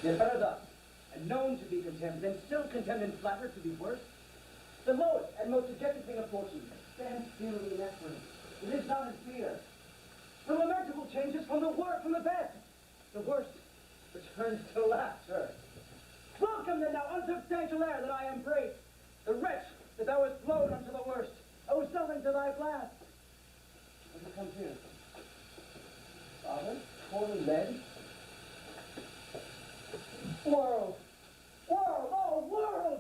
Yet better thus, and known to be contemned, than still contemned and flattered to be worse. The lowest and most dejected thing of fortune stands still in effort. It lives not in fear. The lamentable changes from the worst, from the best. The worst returns to laughter. Welcome then, thou unsubstantial air, that I am great. The wretch that thou hast blown unto the worst. Oh, something to thy blast. What has come here? Father, poorly led. World! World! Oh, world!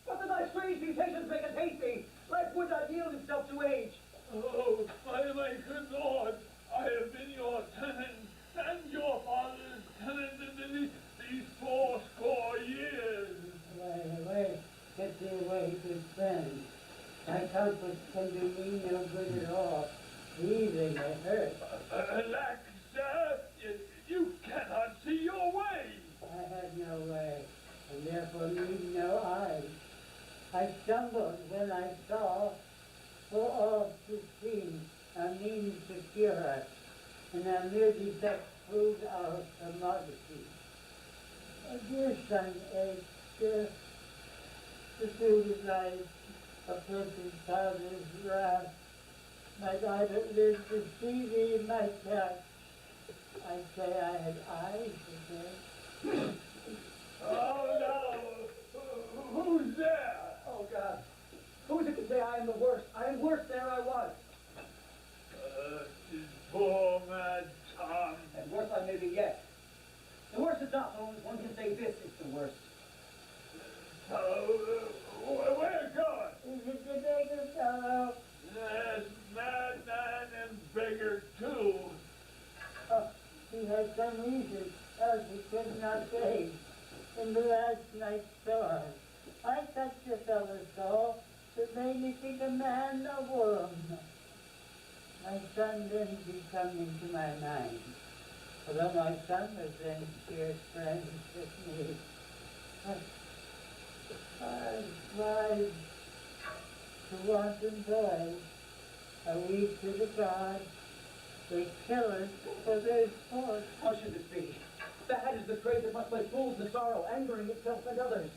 What does thy strange mutations make us hate thee? Life would not yield itself to age. Oh, my good lord, I have been your tenant, and your father's tenant in these 80 years. Away, get thee away, good friend. Thy comfort can do me no good at all. These may hurt. Alack, sir, you cannot see your way. I had no way, and therefore need no eyes. I stumbled when I saw, for all to see, a means to cure us, and our mere defect proved our commodity. Dear son, the food is life, a perfect father's wrath. Might I but live to see thee, my child, I'd say I had eyes again. Oh, no! Who's there? Oh, God. Who is it to say I am the worst? I am worse there I was. 'Tis poor mad Tom. And worse I may be yet. The worst is not, only one can say this is the worst. Where going? Is it the beggar fellow? Yes, madman and beggar too. He had some reason, else he could not say. In the last night's storm, I touched the fellow's soul that made me think a man a worm. My son then did come into my mind, although my son was then dear friends with me. I tried to wanton boys, a weed to the gods, they kill us for their sport. How should this be? The head is the trade that must lay fools to sorrow, angering itself and others.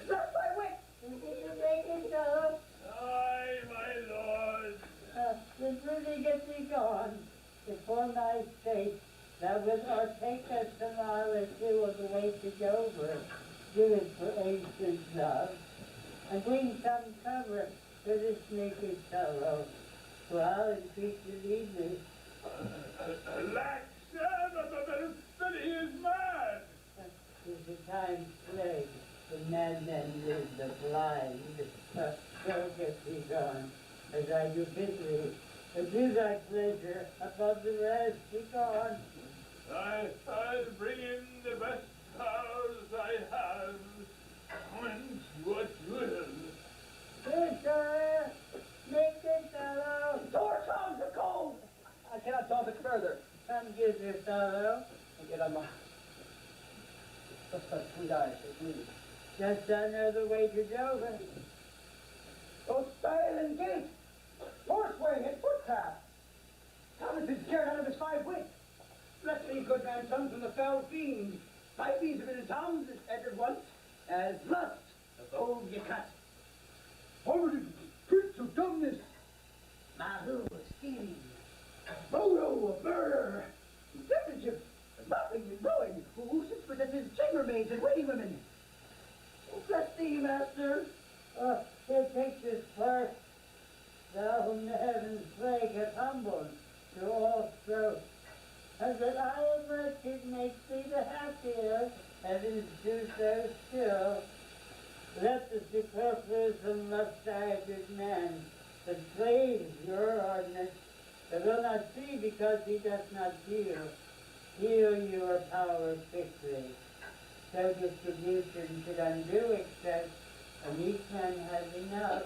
That's my wit! Did you make it so? Aye, my lord. Then really get thee gone, before my sake, thou wilt or take us a mile or two of the way to Dover, do it for ancient love, and bring some cover to this naked fellow, who I'll entreat to lead me. Alack, sir, but he is mad. 'Tis the time's plague, the madmen live the blind. So get thee gone, as I do bid thee, and do thy pleasure above the rest be gone. I'll bring in the best cows I have, whence what will. Good sir, make good fellow. Door tongues are cold! I cannot talk it further. Come give your fellow. And yet I'm just such sweet eyes as me. Just under the way to Dover. Both stile and gate, horseway and footpath. Thomas is scared out of his 5 wits. Bless me, good man, son, from the fell fiend. 5 bees have been in Tom's, as entered once, as lust, the gold ye cut. Forwarded, prince of dumbness. Mahu, a stealing. Bodo, a murder. Citizenship, nothing in ruin. Who sits possesses chambermaids and waiting women. Oh, bless thee, master. Here take this part, thou whom the heaven's plague hath humbled to all strokes, and that I am wretched makes thee the happier, heavens do so still. Let the superfluous and lust-diated man that slaves your ordinance, that will not see because he does not heal your power quickly. So distribution should undo excess, and each man has enough.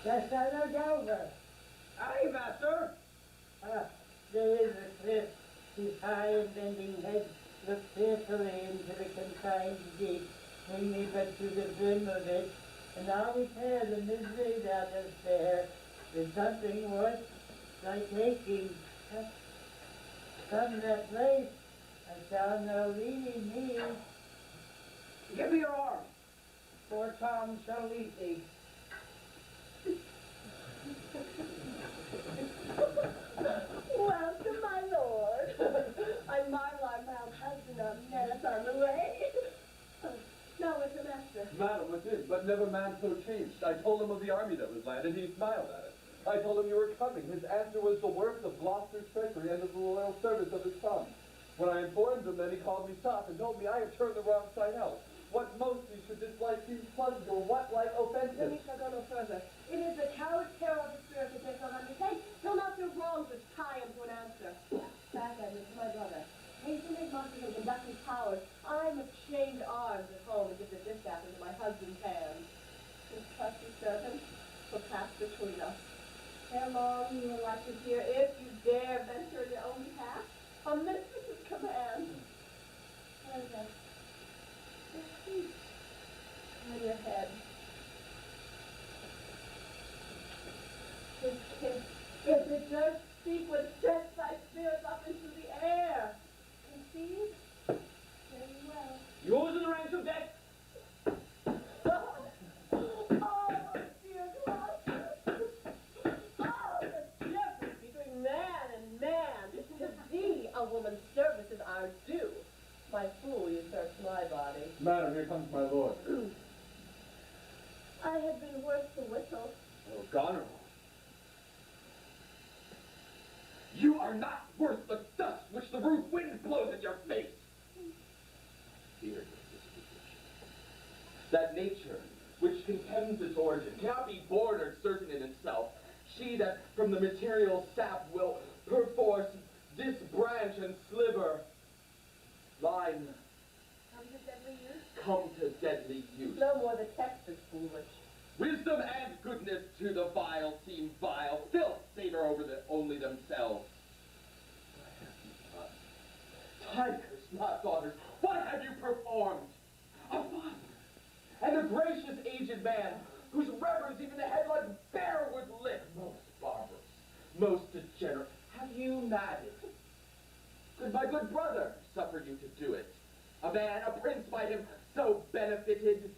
Dost thou know Dover? Aye, master. There is a cliff whose high and bending head looks fearfully into the confined deep. Bring me but to the brim of it, and I'll repair the misery thou dost bear with something worth thy taking. From that place I shall no leading me. Give me your arm. 4 Tom shall lead thee. Welcome, my lord. I marvel our mild husband met us on the way. Now, where's the master? Madam, within, but never man so changed. I told him of the army that was landed. He smiled at it. I told him you were coming. His answer was the worth of Gloucester's treasury and of the loyal service of his son. When I informed him, then he called me soft and told me I had turned the wrong side out. What mostly should dislike seems pleasant, or what like offensive? Then we shall go no further. It is the coward's terror of the spirit that does not undertake. He'll not do wrongs which tie him to an answer. Back at me to my brother. Hasten his monsters and conduct his powers. I must chained arms at home and give the distaff into my husband's hands. His trusty servant will pass between us. Ere long you will like to hear, if you dare venture in your own path, a mistress's command. What is that? Your feet. On your head. His kiss. If it does speak, would stretch thy spirits up into the air. Conceive? Very well. Yours in the ranks of death. Oh, dear Gloucester! Oh, the difference between man and man. To thee, a woman's services are due. My fool usurps my body. Madam, here comes my lord. I had been worth the whistle. Oh, Goneril. You are not worth the dust which the rude wind blows in your face. Fear is disposition. That nature, which contemns its origin, cannot be born or certain in itself. She that from the material sap will perforce disbranch and sliver. Line, Come to deadly use? come to deadly use. No more the text is foolish. Wisdom and goodness to the vile seem vile. Filth savor over only themselves. What have you done? Tigers, not daughters, what have you performed? A father, and a gracious aged man, whose reverence even the headless bear would lick. Most barbarous, most degenerate. Have you maddened? Could my good brother suffer you to do it? A man, a prince by him, so benefited?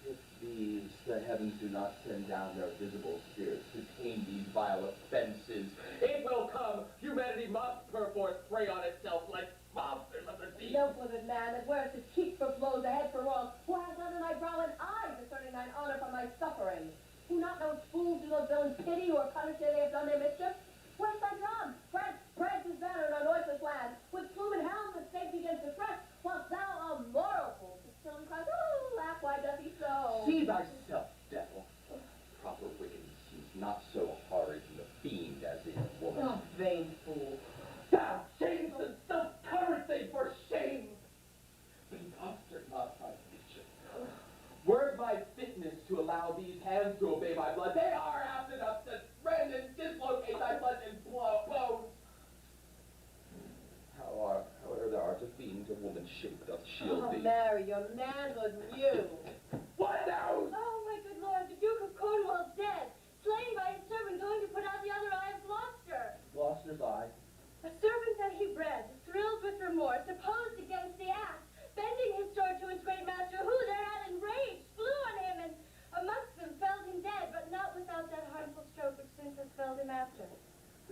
If these, the heavens do not send down their visible spirits to tame these vile offenses, it will come. Humanity must perforce prey on itself like monsters of the deep. No-footed man that wears his cheek for blows, a head for wrong, who has none in thy brow and eye discerning thine honor from thy suffering, who not knows fools do those villains pity or punish ere they have done their mischief? Where's thy drum? Prance his banner in our noiseless land, with plume and helm that safety against distress, whilst thou, a moral fool, still and cries, oh, laugh, why doth he so? See thyself, devil. Proper wickedness seems not so horrid in the fiend as in woman. Oh, vain fool. Thou shameful self-covered thing for shame! But after not thy nature. Were my fitness to allow these hands to obey my blood, they are apt enough to rend and dislocate thy flesh and bones. However thou art a fiend, a woman's shape doth shield thee. Mary, your manhood knew. What now? Oh, my good lord, the Duke of Cornwall's dead, slain by his servant going to put out the other eye of Gloucester. Gloucester's eye. A servant that he bred, thrilled with remorse, opposed against the act, bending his sword to his great master, who thereat enraged, flew on him, and amongst them felled him dead, but not without that harmful stroke which since has felled him after.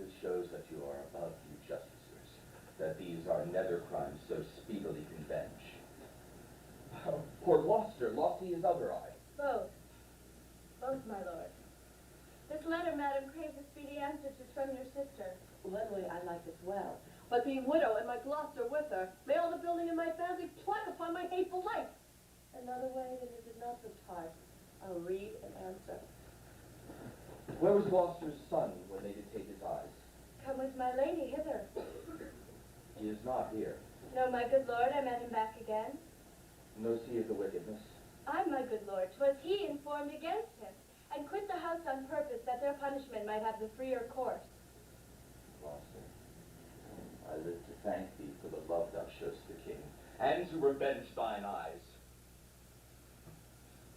This shows that you are above you justices, that these are nether crimes so speedily can venge. Poor Gloucester, lost he his other eye? Both. Both, my lord. This letter, madam, craves a speedy answer. 'Tis from your sister. Luckily, I like this well. But being widow, and my Gloucester with her, may all the building in my family pluck upon my hateful life. Another way that it did not retard. I'll read and answer. Where was Gloucester's son when they did take his eyes? Come with my lady hither. He is not here. No, my good lord, I met him back again. Knows he of the wickedness? I, my good lord, 'twas he informed against him, and quit the house on purpose that their punishment might have the freer course. Gloucester, I live to thank thee for the love thou showst the king, and to revenge thine eyes.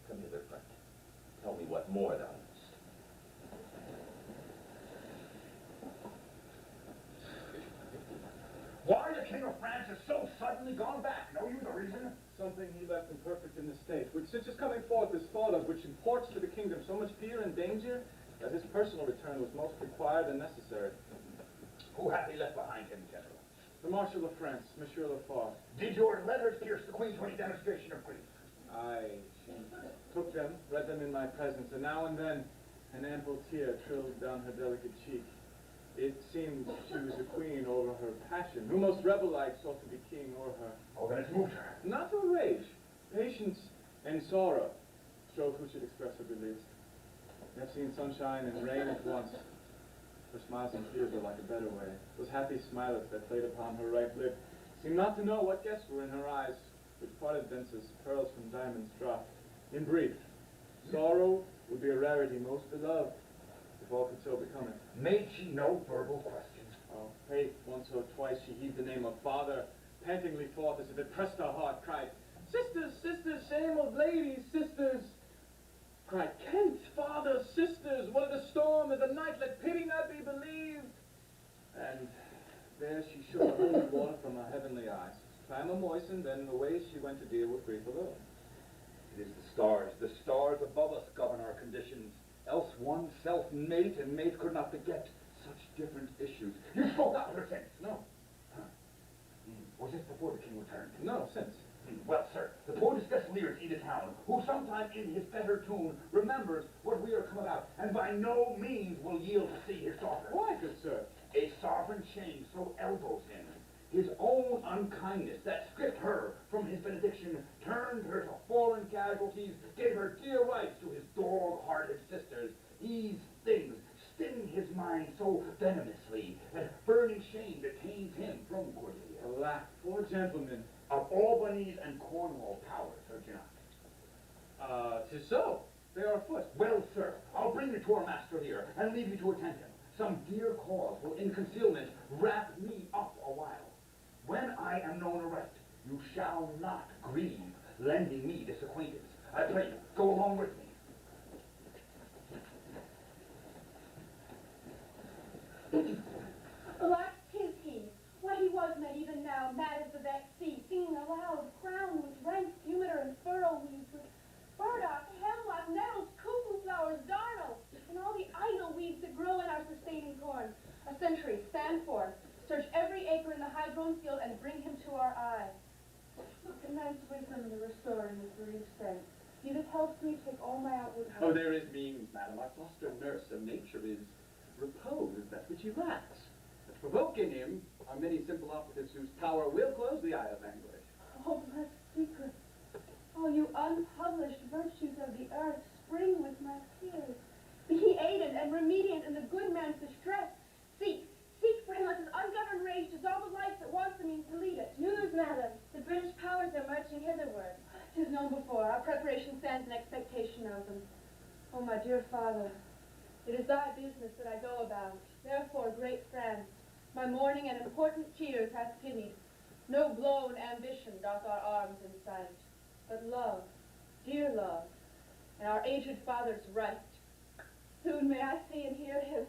Come hither, friend. Tell me what more thou knowest. Why the France has so suddenly gone back? Know you the reason? Something he left imperfect in the state, which since his coming forth is thought of, which imports to the kingdom so much fear and danger, that his personal return was most required and necessary. Who hath he left behind him, General? The Marshal of France, Monsieur Lafar. Did your letters pierce the Queen to any demonstration of grief? She took them, read them in my presence, and now and then an ample tear trilled down her delicate cheek. It seemed she was a queen over her passion, who most rebel-like sought to be king o'er her. Oh, then it's moved her. Not to rage, patience and sorrow showed who should express her beliefs. I have seen sunshine and rain at once. Her smiles and tears were like a better way. Those happy smilets that played upon her right lip seemed not to know what guests were in her eyes, which parted thence as pearls from diamonds dropped. In brief, sorrow would be a rarity most beloved, if all could so become it. Made she no verbal questions? Oh, faith, once or twice she heaved the name of father, pantingly forth as if it pressed her heart, cried, "Sisters, sisters, shame of ladies, sisters!" Cried, "Kent, father, sisters, what a storm in the night, let pity not be believed!" And there she shook the holy water from her heavenly eyes. Clamor moistened, then away she went to deal with grief alone. It is the stars above us govern our conditions. Else one self-mate and mate could not beget such different issues. You spoke not with her since? No. Huh. Was this before the king returned? No, since. Well, sir, the poor distressed Lear's in the town, who sometime in his better tune remembers what we are come about, and by no means will yield to see his daughter. Why, good sir? A sovereign change so elbows him. His own unkindness that stripped her from his benediction, turned her to fallen casualties, gave her dear rights to his dog-hearted sisters. These things sting his mind so venomously that burning shame detains him from good Lear. Alack, poor gentleman. Of Albany's and Cornwall powers, heard you not? 'Tis so. They are afoot. Well, sir, I'll bring you to our master here, and leave you to attend him. Some dear cause will in concealment wrap me up a while. When I am known aright, you shall not grieve lending me this acquaintance. I pray you, go along with me. Alack, 'tis he. Why, he was mad even now, mad as the vexed sea, singing aloud, crowned with rank scimitar and furrow weeds, with burdock, hemlock, nettles, cuckoo flowers, darnel, and all the idle weeds that grow in our sustaining corn. A sentry, stand forth, search every acre in the high-grown field, and bring him to our eye. Immense wisdom in the restoring his bereaved sense. He that helps me take all my outward Oh, hurt. there is means, madam. Our foster nurse of nature is repose, that which he lacks. But provoke in him are many simple operatives whose power will close the eye of anguish. Oh, blessed secret! Oh, you unpublished virtues of the earth, spring with my tears. Be he aided and remediant in the good man's distress. Seek for him, let his ungoverned rage dissolve the life that wants the means to lead it. News, madam, the British powers are marching hitherward. 'Tis known before, our preparation stands in expectation of them. Oh, my dear father, it is thy business that I go about. Therefore, great France, my mourning and important tears hath pitied. No blown ambition doth our arms incite, but love, dear love, and our aged father's right. Soon may I see and hear him.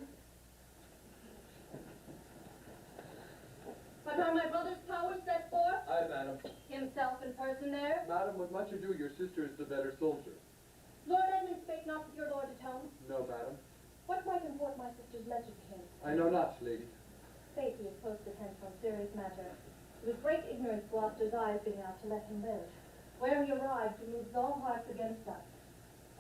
But are my brother's powers set forth? Aye, madam. Himself in person there? Madam, with much ado, your sister is the better soldier. Lord Edmund spake not with your lord at home. No, madam. What might import my sister's letter to him? I know not, lady. Faith, he is posted hence on serious matter. With great ignorance Gloucester's eyes being out to let him live. Where he arrived, he moves all hearts against us.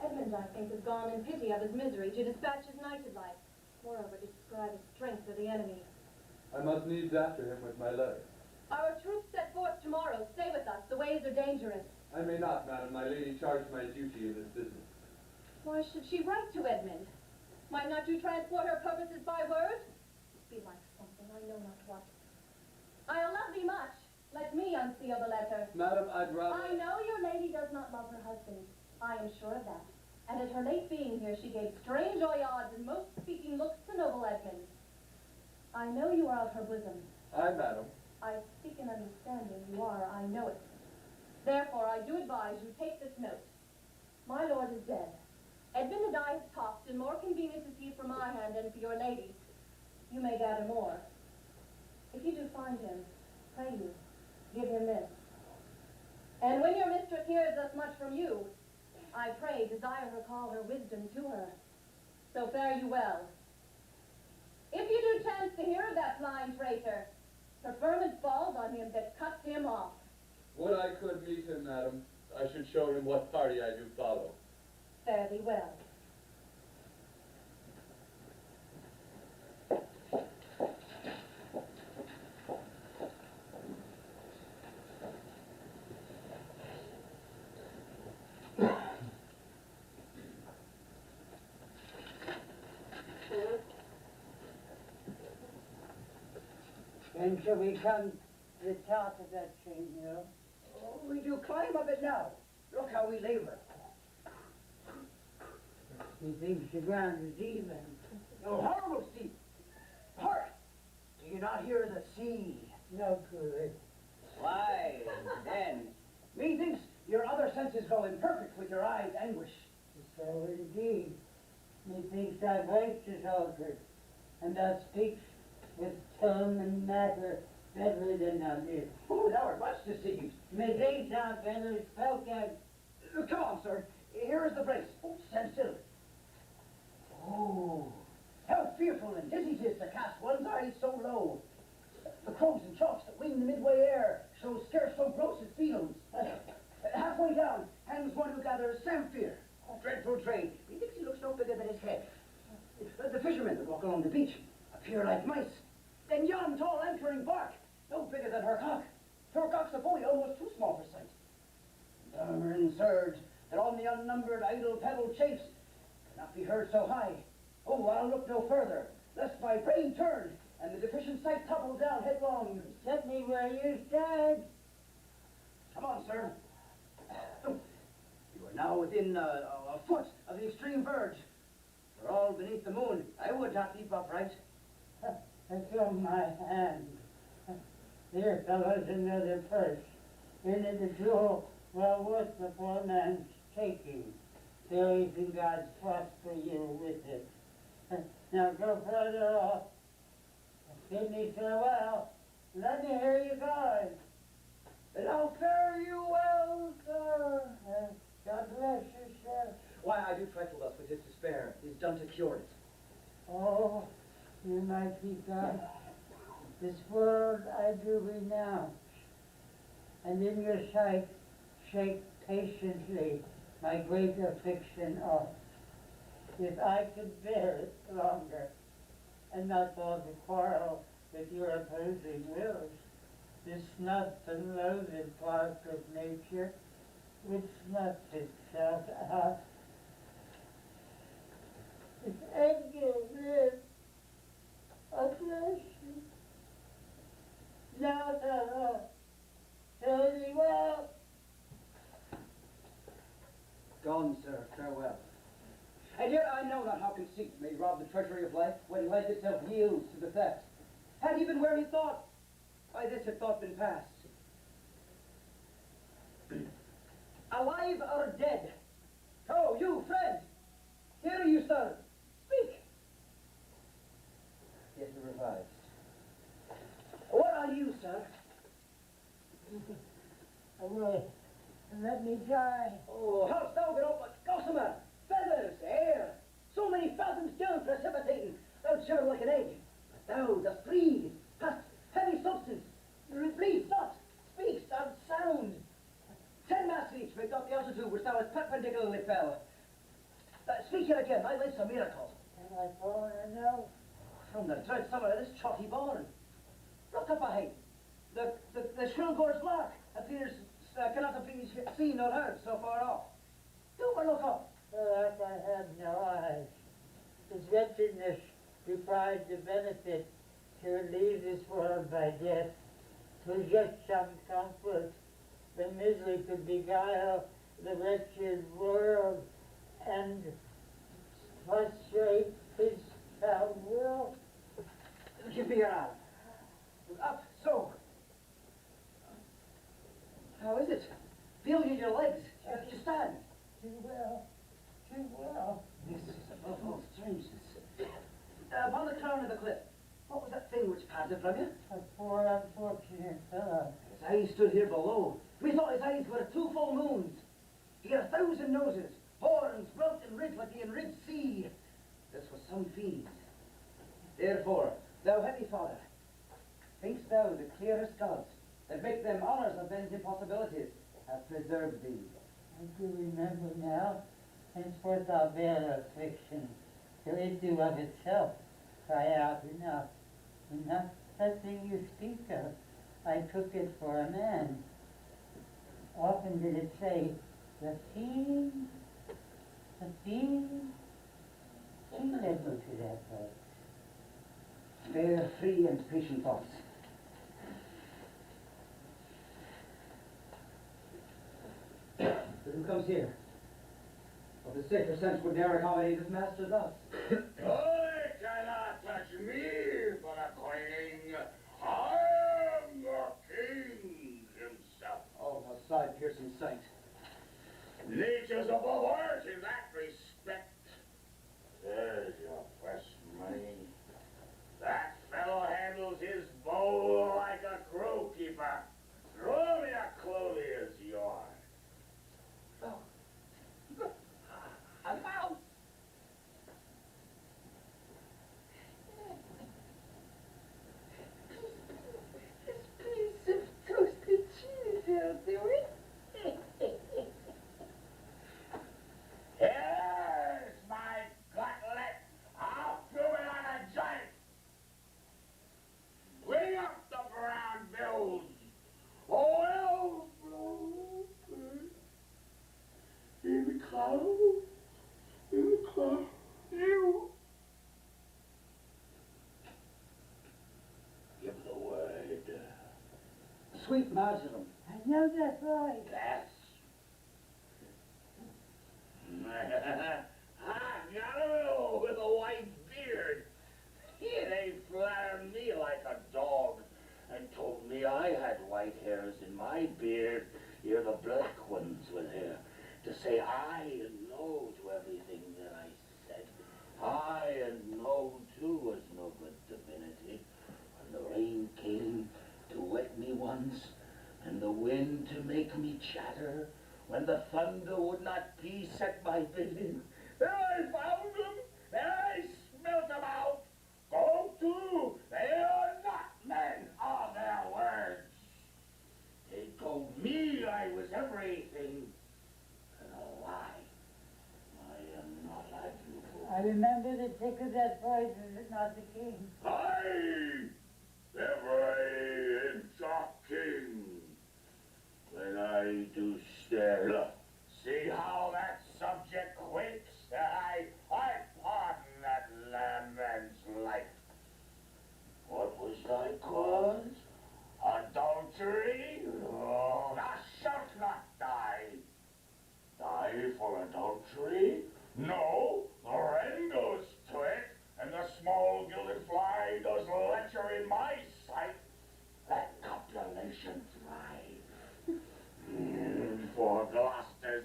Edmund, I think, is gone in pity of his misery to dispatch his knighted life. Moreover, to describe his strength of the enemy. I must needs after him with my letter. Our troops set forth tomorrow. Stay with us. The ways are dangerous. I may not, madam. My lady charged my duty in this business. Why should she write to Edmund? Might not you transport her purposes by word? Be like something, I know not what. I'll love thee much. Let me unseal the letter. Madam, I'd rather... I know your lady does not love her husband. I am sure of that. And at her late being here, she gave strange odds and most speaking looks to noble Edmund. I know you are of her bosom. Aye, madam. I speak in understanding. You are, I know it. Therefore, I do advise you take this note. My lord is dead. Edmund and I have talked, and more convenient is he for my hand than for your lady's. You may gather more. If you do find him, pray you, Give him this. And when your mistress hears thus much from you, I pray desire her call her wisdom to her. So fare you well. If you do chance to hear of that flying traitor, preferment falls on him that cuts him off. Would I could meet him, madam, I should show him what party I do follow. Fare thee well. When shall we come to the top of that chain hill? Oh, we do climb up it now. Look how we labor. He thinks the ground is even. Oh, horrible steep. Hark! Do you not hear the sea? No good. Why, then, methinks your other senses grow imperfect with your eyes' anguish. So indeed, methinks thy voice is altered, and thou speaks with tone and matter better than thou didst. Oh, thou art much deceived. Methinks thou better spoke as Come on, sir. Here is the brace. Oh, stand still. Oh, how fearful and dizzy 'tis to cast one's eyes so low. The crows and chalks that wing the midway air show scarce so gross as fields. Halfway down hangs one who gathers samphire. Oh, dreadful trade. Methinks he looks no bigger than his head. The fishermen that walk along the beach appear like mice. Then yon tall anchoring bark, no bigger than her cock. Her cock's a buoy almost too small for sight. Murmur and surge that on the unnumbered idle pebble chafes cannot be heard so high. Oh, I'll look no further, lest my brain turn and the deficient sight topple down headlong. set me where you stand. Come on, sir. You are now within a foot of the extreme verge. We're all beneath the moon. I would not leap upright. Feel my hand. Here, fellows, another purse. In it a jewel well worth the poor man's taking. There is in God's prosper you with it. Now go further off. Bid me farewell. Let me hear you going. And I'll fare you well, sir. God bless you, sir. Why I do trifle thus with his despair is done to cure it. Oh, you might be God. This world I do renounce, and in your sight shake patiently my great affliction off. If I could bear it longer, and not fall to quarrel with your opposing wills, this snuffed and loathed part of nature would snuff itself out. If Edgar lives, I bless you. Now, fare thee well. Gone, sir, farewell. And yet I know not how conceit may rob the treasury of life when life itself yields to the theft. Had he been where he thought, by this had thought been past. Alive or dead? Oh, you, friend! Hear you, sir! Speak! Yet he revives. What are you, sir? Away, and let me die. Oh, hast thou been up like gossamer, feathers, air, so many fathoms down precipitating, thou churned like an egg. But thou dost breathe, hast heavy substance, breathe not, speaks, and sound. 10 mass each make up the altitude which thou hast perpendicularly fell. Speak yet again, thy life's a miracle. Have I fallen or no? From the dread summer of this chalky born. Look up ahead. The shrill gorged lark appears, cannot have been seen or heard so far off. Do but look up. Alas, I have no eyes. His wretchedness deprived the benefit to leave this world by death. 'Twas just some comfort. The misery could beguile the wretched world and frustrate his foul will. Give me your arm. Up, so. How is it? Feel you your legs. You stand. Too well, too well. This is above all strangeness. Upon the crown of the cliff, what was that thing which parted from you? A poor unfortunate fellow. Yes, I stood here below. We thought his eyes were 2 full moons. He had 1,000 noses, horns, broken and ridged like the enriched sea. This was some fiend. Therefore, thou heavy father, thinkst thou the clearest gods, that make them honours of men's impossibilities, have preserved thee? I do remember now, henceforth I'll bear affliction, till it do of itself cry out, enough, enough. That thing you speak of, I took it for a man. Often did it say, the fiend, the fiend. He led me to that place. Spare free and patient thoughts. But who comes here? Of the safer sense would ne'er accommodate his master thus. I cannot touch me for the queen. I am the king himself. Oh, a side-piercing sight. Nature's above art in that respect. There's your fresh money. That fellow handles his bowl like a crow keeper. Throw me a clothier's yarn. A mouse! This piece of toasted cheese out there. Here's my gauntlet. I'll throw it on a giant. Bring up the brown bills. Oil blow. In the cloud. In the cloud. You. Give the word. Sweet marjoram. I know that's right. Yes. I got a little with a white beard. It ain't flattering me like a dog, and told me I had white hairs in my beard. You're the black ones with hair. To say I and no to everything that I said. I and no too was no good divinity. When the rain came to wet me once, and the wind to make me chatter, when the thunder would not peace at my bidding, there I found them, there I smelt them out. Go to, they are not men of their words. They told me I was everything, and a lie. I am not like you. I remember the tick of that voice, is it not the king? I, every inch a king. When I do stare, look, see how that subject quakes? I pardon that lamb's life. What was thy cause? Adultery? Oh, thou shalt not die. Die for adultery? No, the wren goes to it, and the small gilded fly does lecher in my sight. Let copulation thrive. For Gloucester's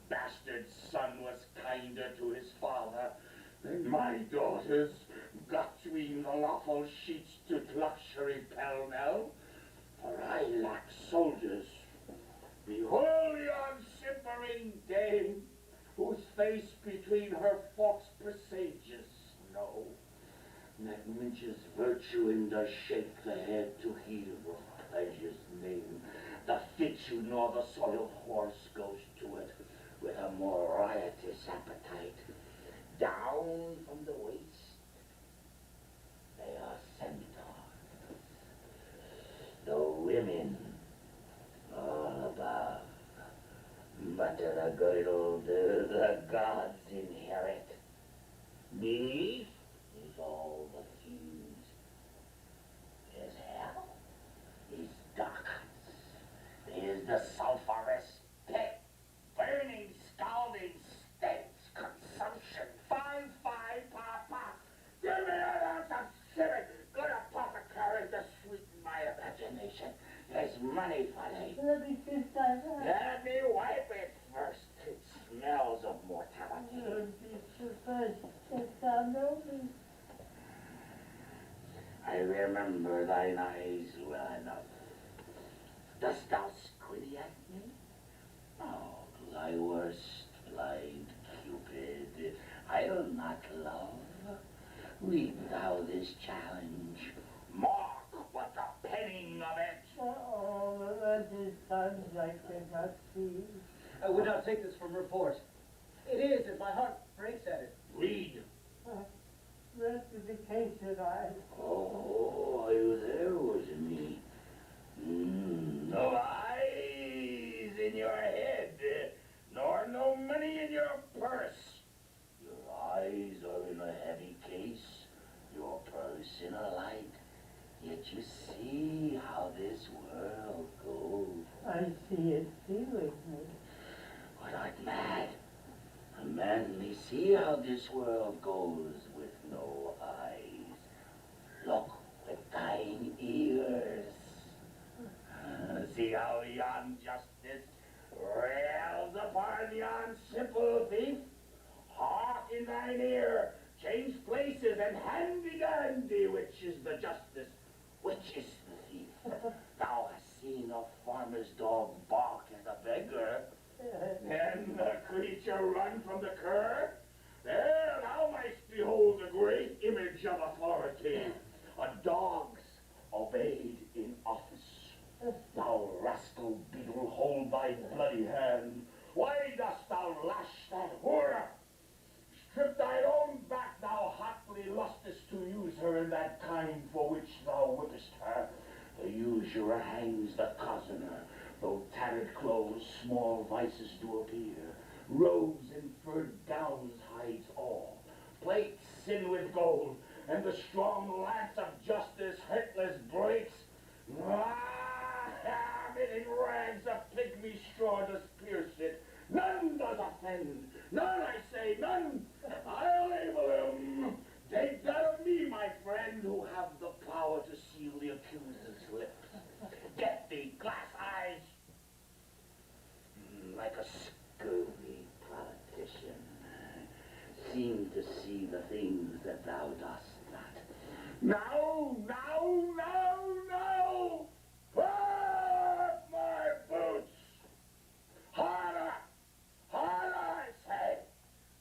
bastard son was kinder to his father than my daughters got between the lawful sheets to luxury pell-mell. For I lack soldiers. Behold yon simpering dame, whose face between her forks presages snow. That minches virtue in does shake the head to heal of pleasure's name. The fitchew nor the soiled horse goes to it with a more riotous appetite. Down from the waist, they are centaurs. The women all above. But to the girdle do the gods inherit. Beneath is all the fuse. Is hell, is darkness, is the sulphurous pit, burning, scalding stench, consumption, 5 papa. Give me an ounce of civet, good apothecary to sweeten my imagination. There's money for thee. Let me kiss that hand. Let me wipe it first. It smells of mortality. I remember thine eyes well enough. Dost thou squinny at me? Oh, thy worst, blind Cupid, I'll not love. Read thou this challenge. Mark but the penning of it. Oh, that is times I cannot see. I would not take this from report. It is, and my heart breaks at it. Read. Rectification, Oh, are you there, was it me? No eyes in your head, nor no money in your purse. Your eyes are in a heavy case, your purse in a light. Yet you see how this world goes. I see it feeling me. What art mad? A man may see how this world goes with no eyes. Look with thine ears. See how yon justice rails upon yon simple thief? Hark in thine ear, change places and handy-dandy, which is the justice, which is the thief? Thou hast seen a farmer's dog bark at a beggar, and the creature run from the cur? There thou mightst behold the great image of authority, a dog's obeyed in office. Thou rascal beetle, hold thy bloody hand. Why dost thou lash that whore? Strip thine own back, thou hotly lustest to use her in that kind for which thou whippest her. The usurer hangs the cozener, though tattered clothes small vices do appear. Robes and furred gowns hides all. Plates sin with gold, and the strong lance of justice hurtless breaks. In rags of pygmy straw does pierce it. None does offend. None, I say, none. I'll label him. Take that of me, my friend, who have the power to seal the accuser's lips. Get thee glass eyes. Like a scurvy politician. Seem to see the things that thou dost not. Now, now, now, now! Put my boots! Harder! Harder, I say!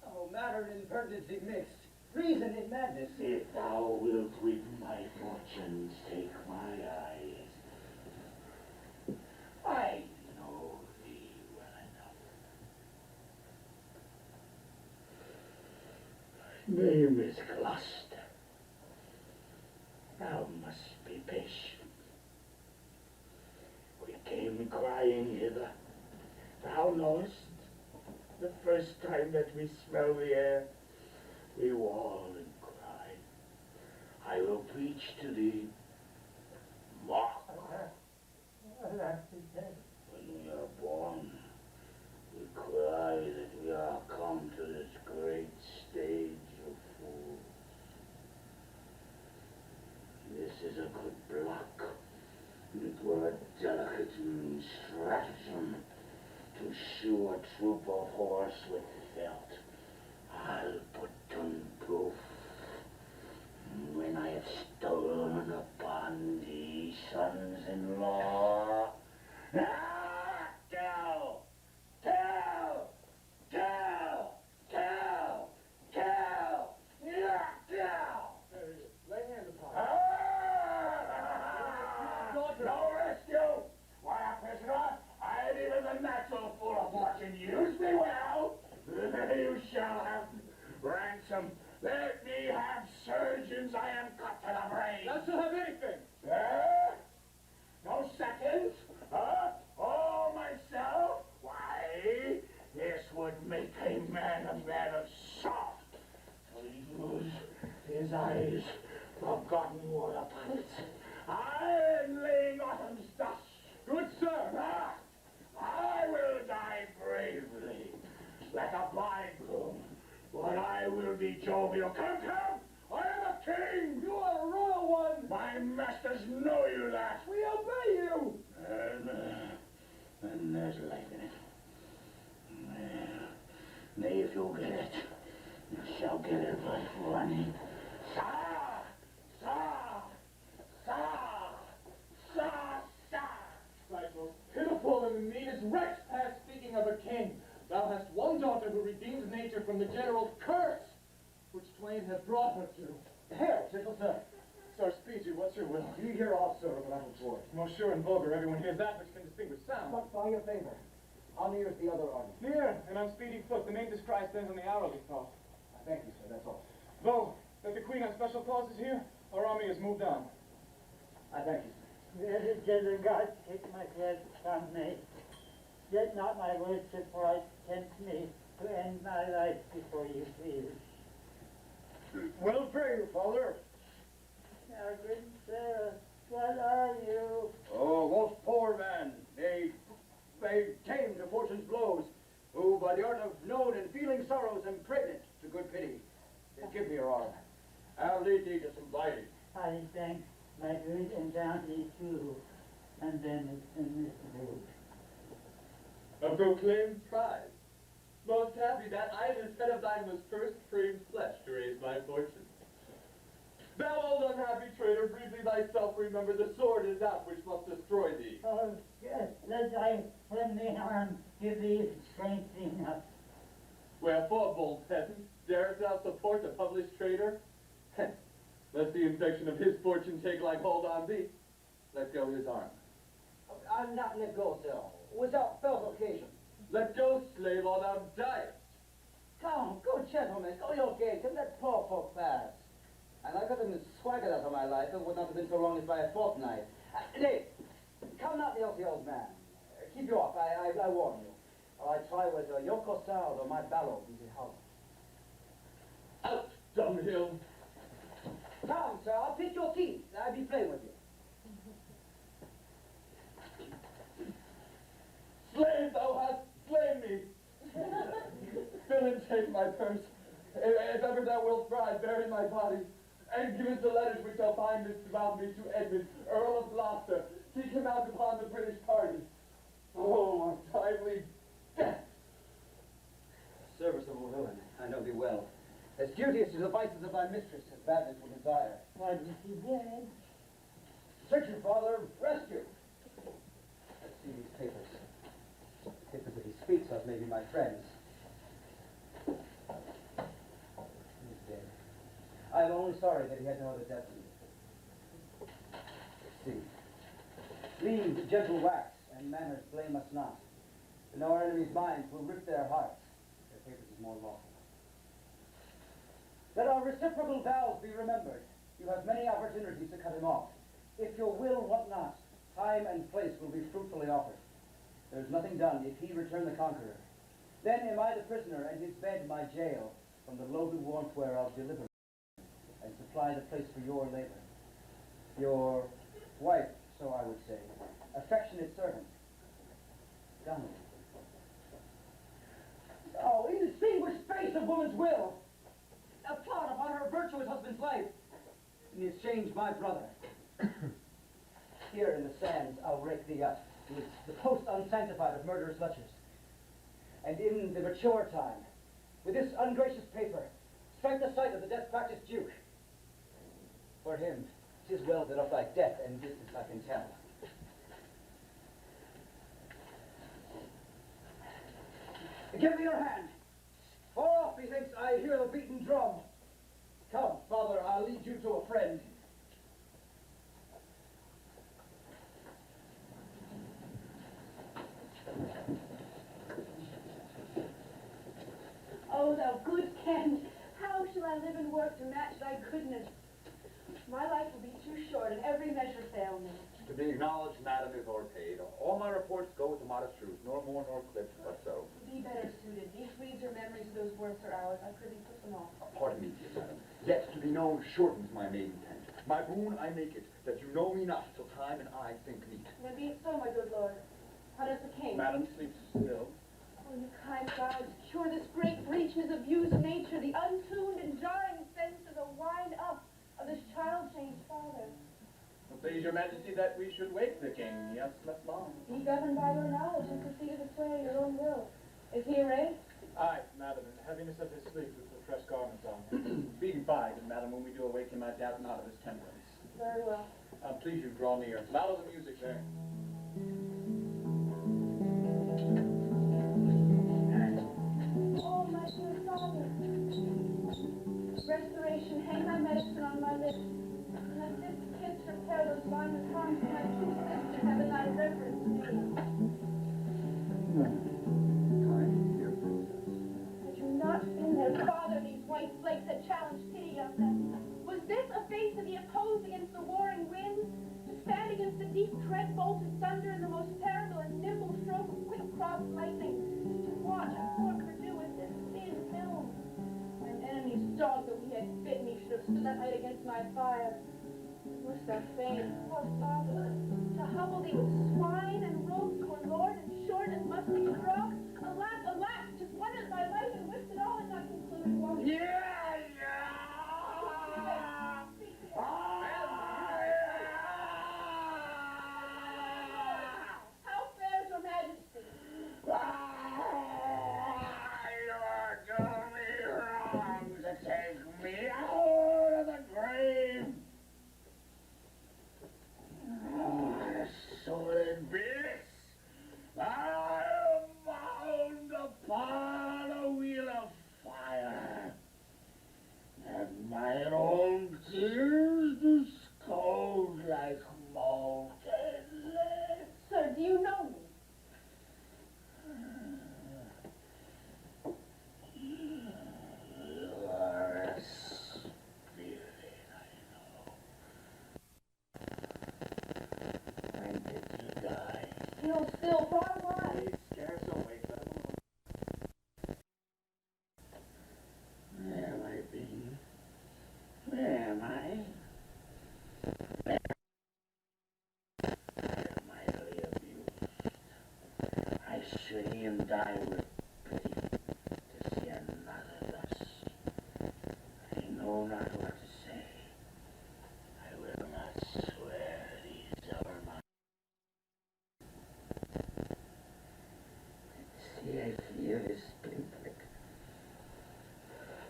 Oh, matter and impertinency mixed. Reason in madness. If thou wilt reap my fortunes, take my eyes. I know thee well enough. Thy name is Gloucester. Thou must be patient. We came crying hither. Thou knowest, the first time that we smell the air, we wail and cry. I will preach to thee. Mark. When we are born, we cry that we are come to this great stage of fools. This is a good block. It were a delicate stratagem to shoe a troop of horse with felt. I'll put on proof when I have stolen upon thee, sons-in-law. Tell! Tell! Tell! Tell! Tell! Tell! Lay hand upon Ah! No rescue! Why, prisoner, I ain't even the natural fool of fortune. Use me well. You shall have ransom. Let me have surgeons. I am cut to the brain. Thou shalt have anything. No seconds? All myself? Why, this would make a man of soft. Lose his eyes, forgotten water pilots. I am laying autumn's dust. Good sir. I will die bravely, like a bridegroom, but I will be jovial. Come, come! I am a king! You are a royal one. My masters know you that. We obey you. And there's life in it. Nay, if you'll get it, you shall get it by running. Sir! Sir! Sir! Sir! Sir! Cycle. Rain have brought her to. Hail, gentle sir. Sir, speed you, what's your will? You hear also of the battle sword. Most sure and vulgar, everyone hears that which can distinguish sound. But by your favor, how near is the other army? Near, and on speedy foot, the name describes stands on the hourly thought. I thank you, sir, that's all. Though, that the Queen on special cause is here, our army has moved on. I thank you, sir. Little God, take my head from me. Let not my words suffice tempt me to end my life before you, please. Well prayed, father. Now, good sir, what are you? Oh, most poor man, they tame to fortune's blows, who by the art of known and feeling sorrows am pregnant to good pity. Give me your arm. I'll lead thee to some gliding. I thank my good and bounty too, and then it's in this mood. A proclaimed prize. Most happy that I, instead of thine, was first framed flesh to raise my fortune. Thou old unhappy traitor, briefly thyself remember the sword is that which must destroy thee. Oh, yes, let thy friendly arm give thee strength enough. Wherefore, bold peasant, darest thou support a published traitor? Lest the infection of his fortune take like hold on thee, let go his arm. I'm not let go, sir, without felt occasion. Let go, slave, or thou diest. Come, good gentlemen, go your gait, and let poor folk pass. And I got them swaggered out of my life, and would not have been so wrong as by a fortnight. Nay, come not the old man. Keep you off, I warn you. Or I try whether your corsage or my ballow be behold. Out, dunghill! Come, sir, I'll pick your teeth. I be playing with you. Slave, thou hast slain me! Villain, take my purse. If ever thou wilt ride, bury my body. And give us the letters which thou findest about me to Edmund, Earl of Gloucester. Seek him out upon the British party. Oh, my timely death! Serviceable villain, I know thee well. As duteous to the vices of thy mistress as badness will desire. What is he dead? Search you, father, rescue! Let's see these papers. Papers that he speaks of may be my friends. He's dead. I am only sorry that he had no other destiny. Let's see. Lean, gentle wax, and manners blame us not. In our enemies' minds will rip their hearts. Their papers is more lawful. Let our reciprocal vows be remembered. You have many opportunities to cut him off. If your will want not, time and place will be fruitfully offered. There is nothing done if he return the conqueror. Then am I the prisoner, and his bed my jail, from the loaded warmth whereof deliver and supply the place for your labor. Your wife, so I would say, affectionate servant, Donald. Oh, indistinguished face of woman's will! A plot upon her virtuous husband's life. In exchange, my brother. Here in the sands, I'll rake thee up. With the post unsanctified of murderous lechers. And in the mature time, with this ungracious paper, strike the sight of the death-practiced duke. For him, 'tis well that of thy death and distance I can tell. Give me your hand. Far off, methinks, I hear the beaten drum. Come, father, I'll lead you to a friend. Oh, thou good Ken, how shall I live and work to match thy goodness? My life will be too short, and every measure fail me. To be acknowledged, madam, is o'erpaid. All my reports go with the modest truth, nor more nor clipped, but so. Be better suited. These weeds are memories of those worser hours. I prithee put them off. Pardon me, dear madam. Yet to be known shortens my maiden tent. My boon I make it, that you know me not till time and I think meet. Now be it so, my good lord. How does the king? Madam sleeps still. Oh, you kind gods, cure this great breachness of used nature, the untuned and jarring sense of the wind-up of this child-changed father. Please your majesty that we should wake the king. He has slept long. Be governed by your knowledge and proceed to the sway of your own will. Is he arrayed? Aye, madam, in the heaviness of his sleep with the fresh garments on him. Be bide, madam, when we do awake him, I doubt not of his temperance. Very well. Please you draw near. Louder the music there. Oh, my dear father. restoration, hang my medicine on my lips. Let this kiss repair those blinded harms my two sisters have in thy reverence made. Kind, dear princess. Had you not been their father, these white flakes had challenged pity on them. Was this a face to be opposed against the warring winds? To stand against the deep tread bolted thunder in the most terrible and nimble stroke of quick-crossed lightning? To watch poor Purdue as this thin film? An enemy's dog that we had bit me should have stood that night against my fire. Wouldst thou fain, poor father, to humble thee with swine and rogues who are lord and short and musty straw? Alas, alas, 'tis wondered thy life and wished it all had not concluded one. How fares your majesty? You're doing me wrong to take me out of the grave. Sordid beast, I am bound upon a wheel of fire, and my own tears do scold like molten lead. Sir, do you know me? You are a spirit, I know. When did you die? Still far why? Scarce awake, but where have I been? Where am I? Mightily abused. I should e'en die with pity to see another thus. I know not what to say. I will not swear these are mine. See, I feel this pinprick.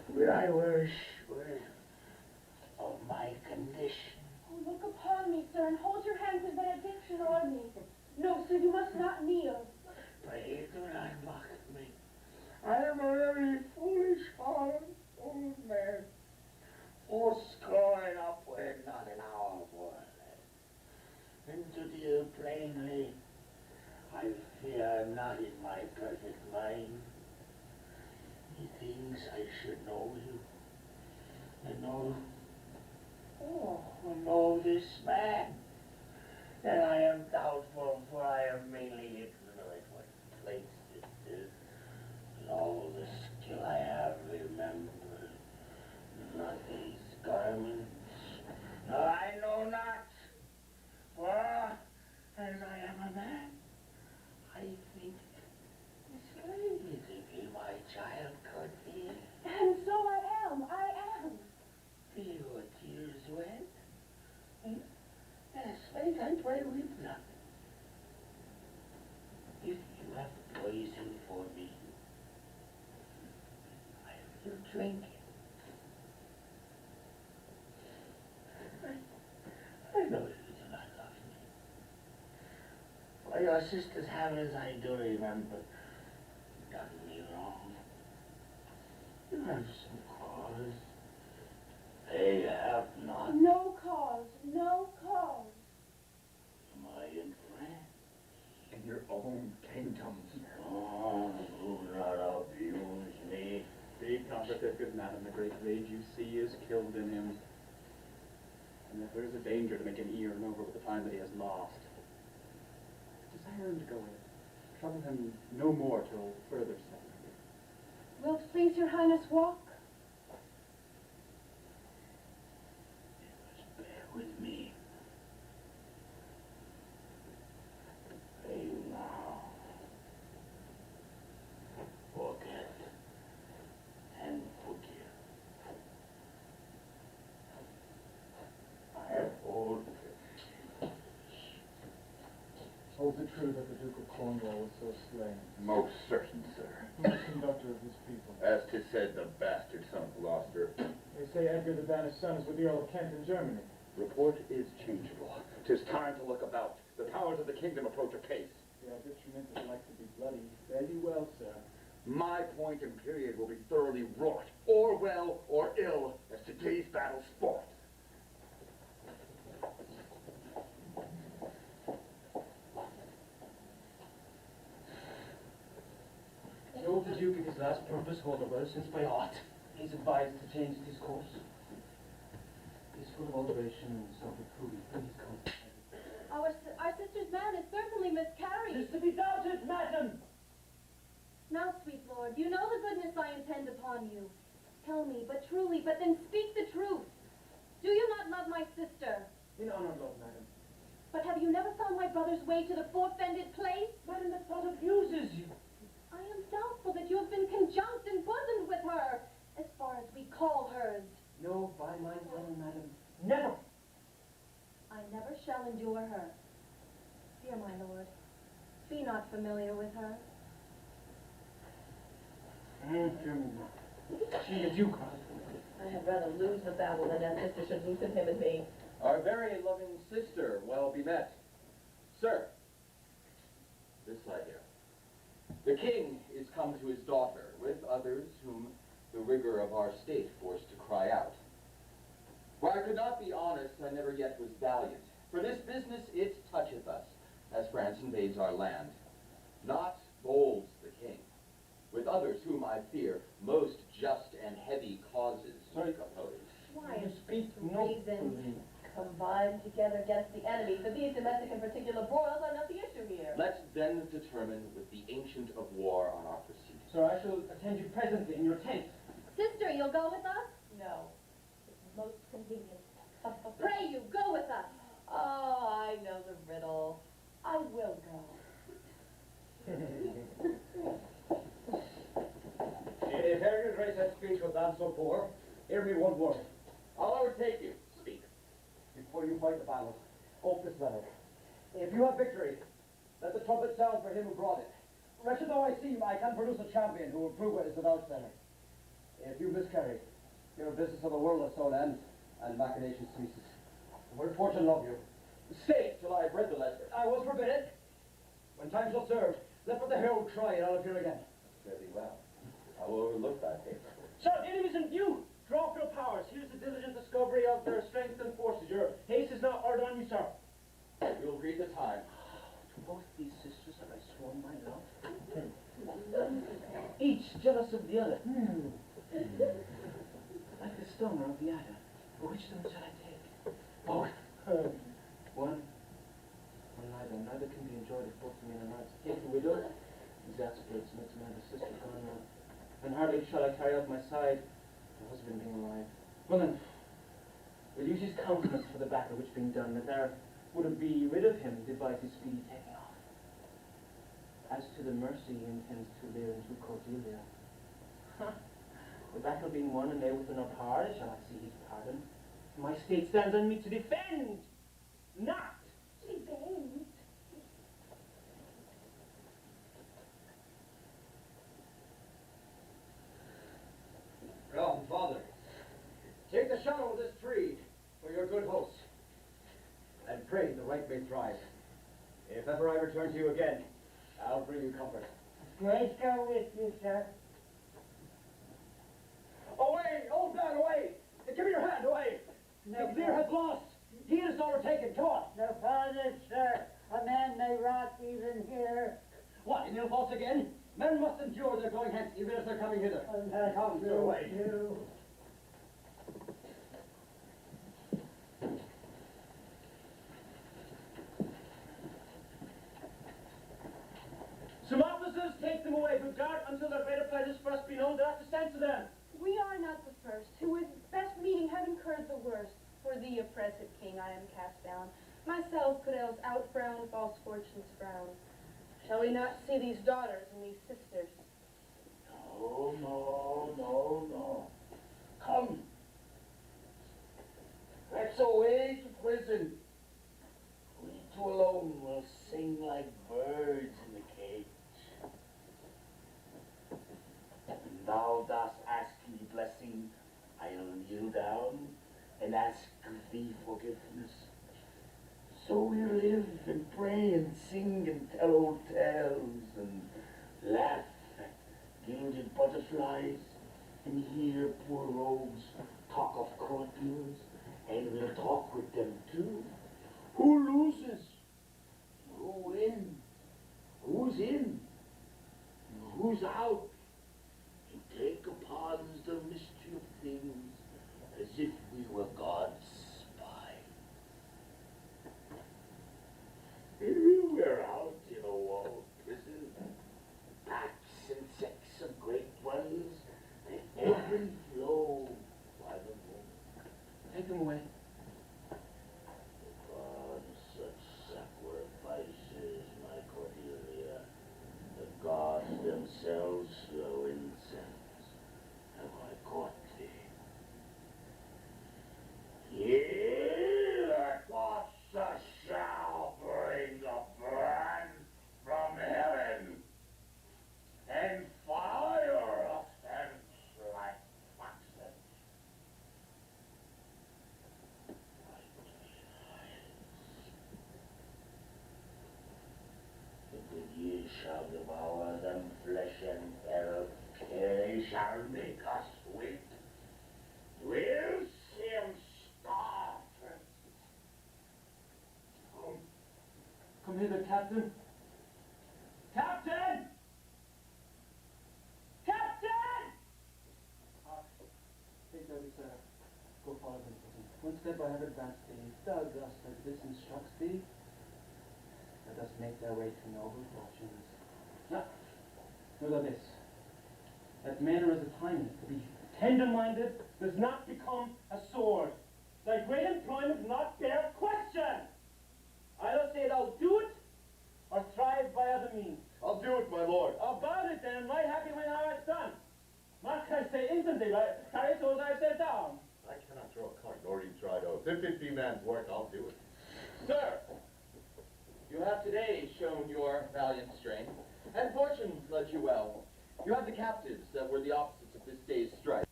Would I were sure of my condition. Oh, look upon me, sir, and hold your hands in benediction o'er me. No, sir, you must not kneel. Pray do not mock at me. I am a very foolish old man. Fourscore and upward, not an hour more or less. And to deal plainly, I fear not in my perfect mind. Methinks I should know you, and know this man. And I am doubtful, for I am mainly ignorant what place it is. And all the skill I have remembered, not these garments. No, I know not. For, as I am a man, I think this lady to be my child could be. And so I am. Be your tears wet? Yes, faith, I pray weep not. If you have poison for me, I will drink it. I know you do not love me. For your sisters have, as I do remember, done me wrong. You have some cause. They have not. No cause, no cause. My friend. In your own kingdoms. Oh, do not abuse me. Be comforted, good madam. The great rage you see is killed in him. And if there is a danger to make him ear and over with the time that he has lost, desire him to go in. Trouble him no more till further settlement. Wilt please your highness walk? Bear with me. Pray now. Forget and forgive. I have owed. Holds it true that the Duke of Cornwall was so slain? Most certain, sir. Who was conductor of his people? As 'tis said, the bastard son of Gloucester. They say Edgar the Banished son is with the Earl of Kent in Germany. Report is changeable. 'Tis time to look about. The powers of the kingdom approach apace. The arbitrament is like to be bloody. Fare you well, sir. My point and period will be thoroughly wrought, or well or ill, as today's battle's fought. Behold the Duke of his last purpose, Holderwell, since by art he's advised to change his course. He's full of alteration and self-improvement. Please come. Our sister's man is certainly miscarried. Is to be doubted, madam! Now, sweet lord, you know the goodness I intend upon you. Tell me, but truly, but then speak the truth. Do you not love my sister? In honor, Lord, madam. But have you never found my brother's way to the forfended place? Madam, that thought abuses you. I am doubtful that you have been conjunct and bosomed with her, as far as we call hers. No, by my honor, madam. Never! I never shall endure her. Dear my lord, be not familiar with her. She a duke. I had rather lose the battle than that sister should loosen him and me. Our very loving sister, well be met. Sir, this side here. The king is come to his daughter, with others whom the rigor of our state forced to cry out. Where I could not be honest, I never yet was valiant. For this business it toucheth us, as France invades our land. Not bold the king, with others whom I fear most just and heavy causes oppose. Why You is speak reason nobly. combined together against the enemy? For these domestic and particular broils are not the issue here. Let's then determine with the ancient of war on our pursuit. Sir, I shall attend you presently in your tent. Sister, you'll go with us? No. It's most convenient. Pray you, go with us. Oh, I know the riddle. I will go. If Harry's race had speech was not so poor, hear me one word. I'll overtake you. Speak. Before you fight the battle, open this letter. If you have victory, let the trumpet sound for him who brought it. Wretched though I seem, I can produce a champion who will prove it is without center. If you miscarry, your business of the world will so end, and machination ceases. Word fortune love you. Stay till I have read the letter. I will forbid it. When time shall serve, let but the herald try, and I'll appear again. Very well. I will overlook that paper. Sir, the enemy's in view. Draw up your powers. Here's the diligent discovery of their strength and forces. Your haste is not hard on you, sir. We will read the time. To both these sisters have I sworn my love. Each jealous of the other. Like the stung of the adder. Which of them shall I take? Both. One or neither. Neither can be enjoyed if both men are not. Take the widow, exasperates, makes man the sister gone now. And hardly shall I carry out my side, the husband being alive. Well then, we'll use his countenance for the battle which being done, that there would be rid of him, devise his speedy taking off. As to the mercy he intends to Lear and to Cordelia, the battle being won and they within our power, shall I see his pardon? My state stands on me to defend, not Defend? Come, Father, take the shadow of this tree for your good host, and pray the right may thrive. If ever I return to you again, I'll bring you comfort. Grace go with you, sir. Away, old man, away! Give me your hand, away! No, King Lear has lost. He is not overtaken. Come on. No father, sir. A man may rot even here. What, in ill thoughts again? Men must endure their going hence, even as they're coming hither. Come, your way. You. Some officers take them away, good guard, until their greater pleasures first be known. They're to stand to them. We are not the first, who with best meaning have incurred the worst. For thee, oppressive king, I am cast down. Myself could else outfrown false fortune's frown. Shall we not see these daughters and these sisters? No, no, no, no. Come. Let's away to prison. We two alone will sing like birds in the cage. When thou dost ask me blessing, I'll kneel down and ask thee forgiveness. So we live and pray and sing and tell old tales and laugh at gilded butterflies, and hear poor rogues talk of courtiers, and we'll talk with them too. Who loses? Who wins? Who's in? Who's out? And take upon the mystery of things as if we were God's spy. We're out in a walled prison, packs and sects of great ones, they ebb and flow by the moment. Take them away. Upon such sacrifices, my Cordelia, the gods themselves flow incense. Have I caught thee? He that watches shall bring a brand from heaven, and fire of stench like foxes. And ye shall devour them flesh and marrow, they shall make us weep. We'll see 'em starve. Come hither, Captain. Captain! Captain! Take those, go follow them. One step I have advanced thee, thou dost as this instructs thee. Let us make their way to noble fortunes. Now, know this, that manner as a time to be tender-minded does not become a sword. Thy great employment not bear question. I'll say thou do it, or strive by other means. I'll do it, my lord. About it then, right happy when thou art done. Not can I say instantly, right? Carry those I set down. I cannot draw a card, nor you try those. If it be man's work, I'll do it. Sir, you have today shown your valiant strength, and fortune led you well. You have the captives that were the opposites of this day's strife.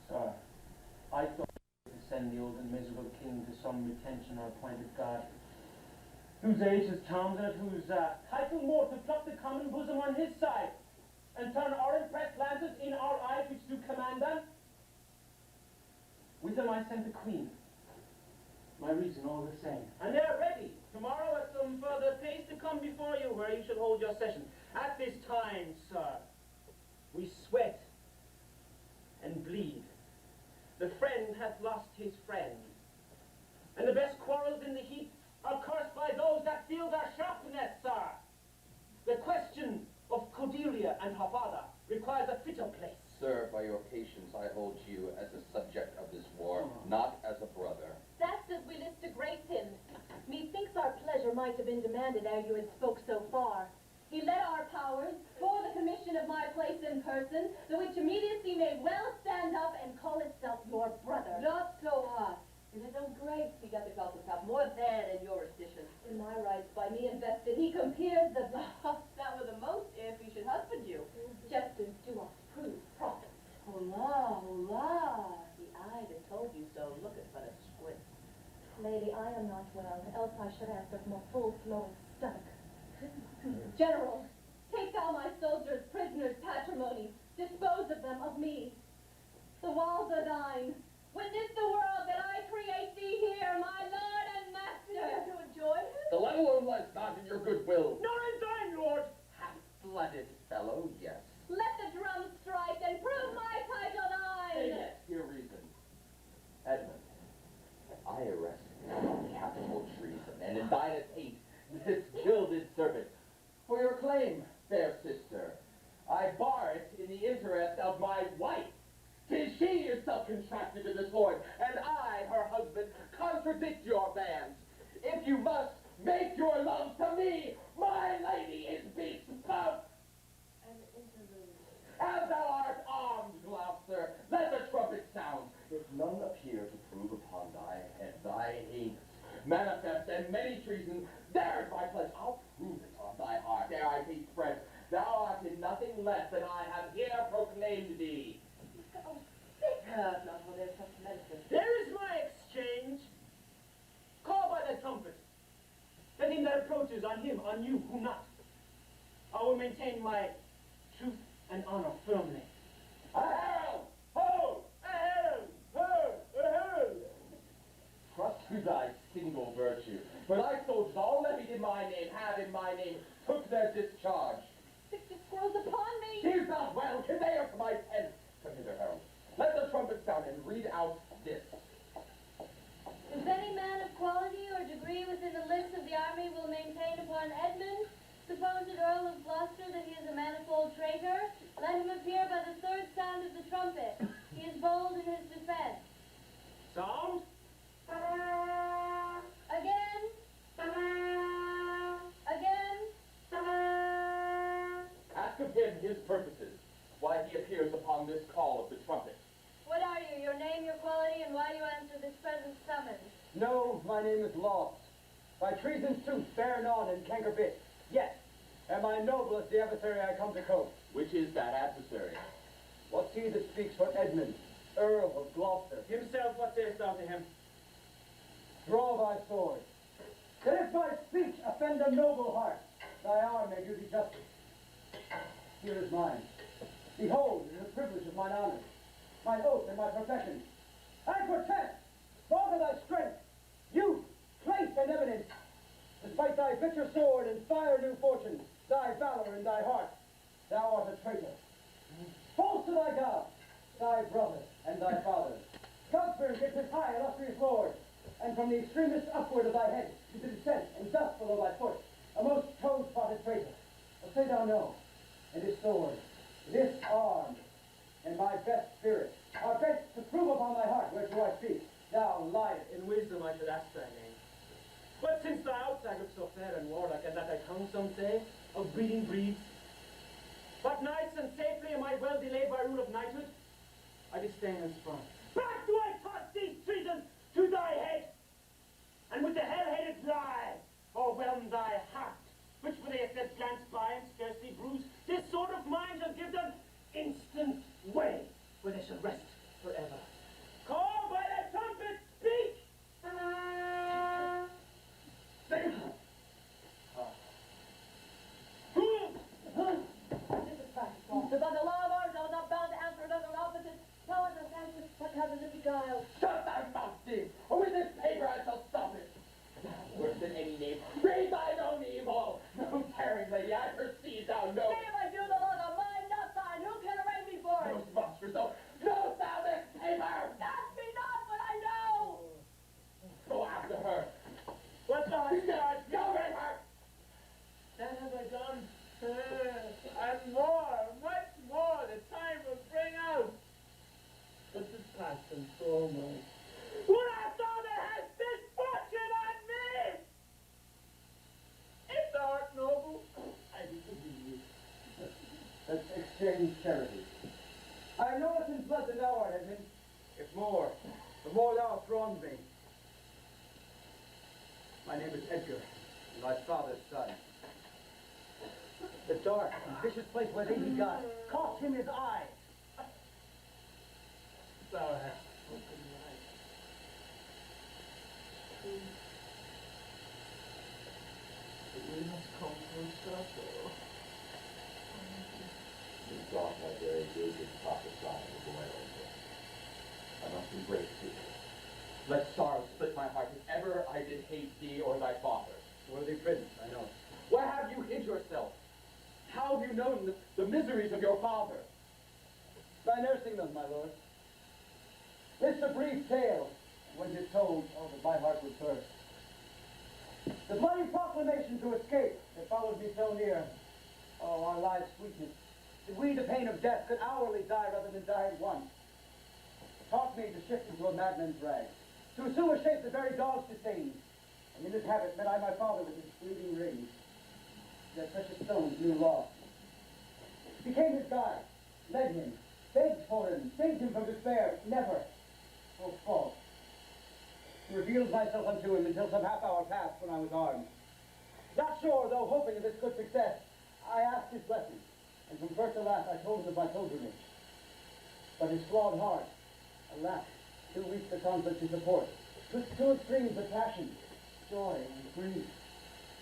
Sir, I thought to send the old and miserable king to some retention or appointed guard, whose age has charmed and whose title more to pluck the common bosom on his side, and turn our impressed lances in our eyes which do command them. With them I sent the queen, my reason all the same. And they are ready, tomorrow at some further place to come before you, where you shall hold your session. At this time, sir, we sweat and bleed. The friend hath lost his friend, and the best quarrels in the heat are cursed by those that feel their sharpness, sir. The question of Cordelia and her father requires a fitter place. Sir, by your patience, I hold you as a subject of this war, not as a brother. That's as we list to grace him. Methinks our pleasure might have been demanded ere you had spoke so far. He led our powers for the commission of my place in person, the which immediacy may well stand up and call itself your brother. Not so hot. It is of grace he got the golden cup, more than in your edition. In my rights by me invested, he compares the That were the most if he should husband you. jesters do us prove prophets. Hola, hola. The eye that told you so looketh but a squint. Lady, I am not well, else I should answer from a full-flowing stomach. General, take thou my soldiers, prisoners, patrimony, dispose of them, of me. The walls are thine. Witness the world that I create thee here, my lord and master. To enjoy him? The let alone lies not in your goodwill. Nor in thine, lord. Half-blooded fellow, yes. Let the drums strike and prove my title thine. Hear reason. Edmund, I arrest you on capital treason, and in thine attaint this gilded serpent. For your claim, fair sister, I bar it in the interest of my wife. 'Tis she herself contracted to this lord, and I, her husband, contradict your bands. If you must, make your love to me. My lady is bespoke. An interlude. As thou art armed, Gloucester, let the trumpet sound. If none appear to prove upon thy head thy hate, manifest and many treason, there's my pledge. I'll prove it on thy heart, ere I be spread. Thou art in nothing less than I have here proclaimed thee. Oh, sick her, not for their such medicine. There is my exchange. Call by the trumpet. Let him that approaches on him, on you, whom not. I will maintain my truth and honor firmly. Ahem! Ho! Ahem! Ho! Ahem! Trust to thy single virtue. For thy soldiers, all levied in my name, have in my name, took their discharge. 60 squirrels upon me! She's not well, convey her to my tent. Come hither, herald. Let the trumpet sound and read out this. If any man of quality or degree within the lists of the army will maintain upon Edmund, supposed Earl of Gloucester, that he is a manifold traitor, let him appear by the third sound of the trumpet. He is bold in his defense. Sound? Again. Again. Ask of him his purposes, why he appears upon this call of the trumpet. What are you, your name, your quality, and why you answer this present summons? No, my name is Lost. By treason's tooth, bear none and canker bit. Yes, am I noble as the adversary I come to cope? Which is that adversary? What's he that speaks for Edmund, Earl of Gloucester? Himself, what sayest thou to him? Draw thy sword, that if my speech offend a noble heart, thy arm may do thee justice. Here is mine. Behold, it is a privilege of mine honor, mine oath and my profession. I protest, father thy strength, youth, place and eminence. Despite thy bitter sword and fire new fortune, thy valor and thy heart, thou art a traitor. False to thy God, thy brother and thy father. Godfrey gets his high illustrious lord, and from the extremest upward of thy head to the descent and dust below thy foot, a most toad-spotted traitor. But say thou no, and his sword, this arm, and my best spirit, are bent to prove upon thy heart whereto I speak. Thou liest. In wisdom I should ask thy name. But since thy outside looks so fair and warlike, and that thy tongue, some say, of breeding breeds, but nice and safely am I well delayed by rule of knighthood, I disdain and spurn. Back do I toss these treasons to thy head, and with the hell-hated lie overwhelm thy heart, which for they said glance by and scarcely bruise, this sword of mine shall give them instant way, where they shall rest forever. Call by the trumpet, speak! Say, This is practical. So by the law of ours, I was not bound to answer another opposite. Now I must answer what happens in beguiled. Shut thy mouth, thief, or with this paper I shall stop it. Worse than any name, read thine own evil. No tearing, lady, I perceive thou know. Say if I do, the laws are mine, not thine. Who can arraign me for it? Most monstrous, though. Know thou this paper? Ask me not, but I know. Go after her. What thou hast charged me, Go with her. that have I done. And more, much more, the time will bring out. But this past and so much. Would I thou that hast this fortune on me? If thou art noble, I will forgive you. Let's exchange charity. I know it's in blood that thou art, Edmund. If more, the more thou hast wronged me. My name is Edgar, and thy father's son. The dark and vicious place where thee he got cost him his eye. Thou hast spoken right. But we must come full circle. You thought my very good in prophesying of oil. I must embrace thee. Let sorrow split my heart if ever I did hate thee or thy father. Worthy prince, I know. Where have you hid yourself? How have you known the miseries of your father? By nursing them, my lord. This a brief tale. When 'tis told, oh, that my heart would burst. The bloody proclamation to escape that followed me so near. Oh, our lives' sweetness. That we, the pain of death, could hourly die rather than die at once. Taught me to shift into a madman's rags. To assume a shape that very dogs disdain. And in this habit met I my father with his bleeding rings. Their precious stones knew lost. Became his guide, led him, begged for him, saved him from despair. Never, oh false. Revealed myself unto him until some half hour passed when I was armed. Not sure, though hoping of this good success, I asked his blessing, and from first to last I told him of my pilgrimage. But his flawed heart, alas, too weak the conflict to support, twixt two extremes of passion, joy and grief.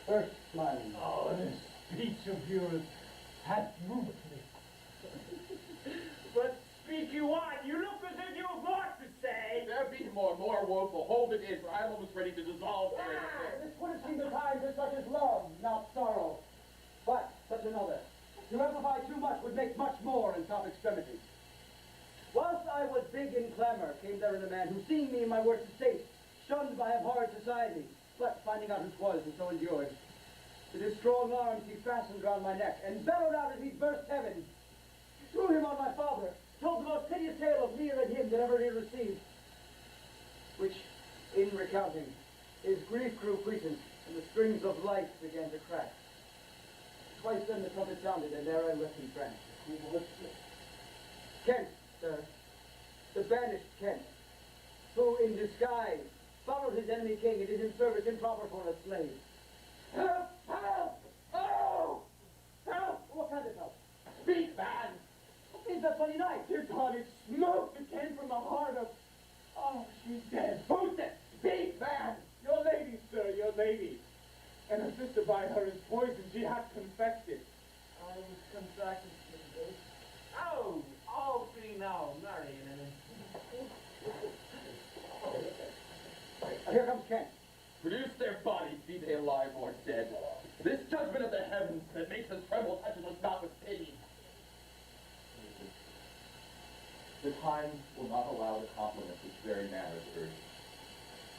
First smiling. Oh, this speech of yours has moved me. But speak you on. You look as if you've more to say. There be more woeful. Hold it in, for I am almost ready to dissolve here. This would have seemed a time for such as love, not sorrow. But such another. To amplify too much would make much more in top extremity. Whilst I was big in clamour, came there in a man who, seeing me in my worst estate, shunned by abhorred society, but finding out who 'twas and so endured, with his strong arms he fastened round my neck, and bellowed out as he burst heaven, threw him on my father, told the most piteous tale of Lear and him that ever he received, which, in recounting, his grief grew puissant, and the strings of life began to crack. Twice then the trumpet sounded, and there I left him France. Who was this? Kent, sir. The banished Kent, who in disguise followed his enemy king and did him service improper for a slave. Help! Help! Oh! Help! What kind of help? Speak, man! Is that funny night? Dear God, it's smoke that came from the heart of... Oh, she's dead. Who's that? Speak, man! Your lady, sir, your lady. And her sister by her is poisoned. She hath confessed it. I was contracted today. Oh, all three now, marrying and Here comes Kent. Produce their bodies, be they alive or dead. This judgment of the heavens that makes us tremble touches us not with pity. The time will not allow the compliments which very manners urge.